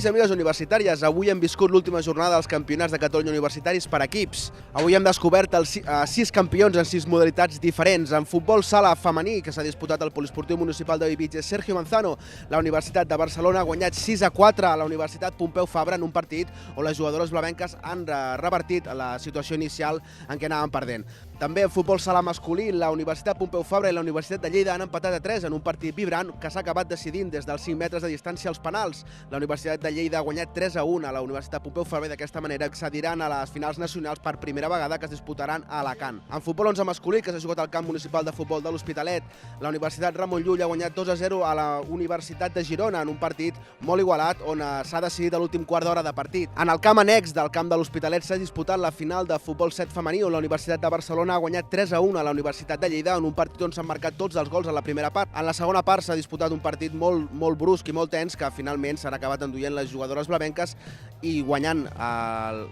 Amics i amigues universitàries, avui hem viscut l'última jornada dels campionats de Catalunya universitaris per equips. Avui hem descobert 6 campions en 6 modalitats diferents. En futbol sala femení, que s'ha disputat al Poliesportiu Municipal de Bellvitge, Sergio Manzano, la Universitat de Barcelona ha guanyat 6-4 a la Universitat Pompeu Fabra en un partit on les jugadores blavenques han revertit la situació inicial en què anaven perdent. També en futbol sala masculí, la Universitat Pompeu Fabra i la Universitat de Lleida han empatat a 3 en un partit vibrant que s'ha acabat decidint des dels 5 metres de distància als penals. La Universitat de Lleida ha guanyat 3-1 a la Universitat Pompeu Fabra i d'aquesta manera accediran a les finals nacionals per primera vegada, que es disputaran a Alacant. En futbol 11 masculí, que s'ha jugat al camp municipal de futbol de l'Hospitalet, la Universitat Ramon Llull ha guanyat 2-0 a la Universitat de Girona en un partit molt igualat on s'ha decidit a l'últim quart d'hora de partit. En el camp annex del camp de l'Hospitalet s'ha disputat la final de futbol 7 femení, on la Universitat de Barcelona ha guanyat 3-1 a la Universitat de Lleida en un partit on s'han marcat tots els gols a la primera part. En la segona part s'ha disputat un partit molt brusc i molt tens que finalment s'han acabat enduient les jugadores blavenques i guanyant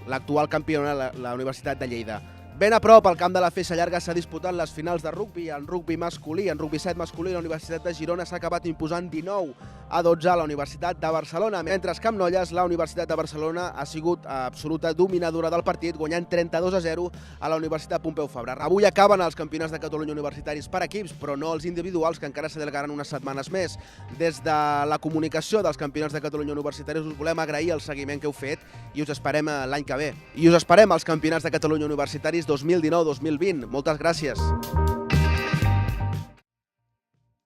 l'actual campiona, la Universitat de Lleida. Ben a prop, al camp de la Feixa Llarga s'ha disputat les finals de rugbi. En rugbi masculí, en rugbi 7 masculí, la Universitat de Girona s'ha acabat imposant 19-12 a la Universitat de Barcelona. Mentre que amb noies, la Universitat de Barcelona ha sigut absoluta dominadora del partit, guanyant 32-0 a la Universitat Pompeu Fabra. Avui acaben els campionats de Catalunya universitaris per equips, però no els individuals, que encara s'allargaran unes setmanes més. Des de la comunicació dels campionats de Catalunya universitaris us volem agrair el seguiment que heu fet i us esperem l'any que ve. I us esperem als campionats de Catalunya universitaris 2019-2020. Moltes gràcies.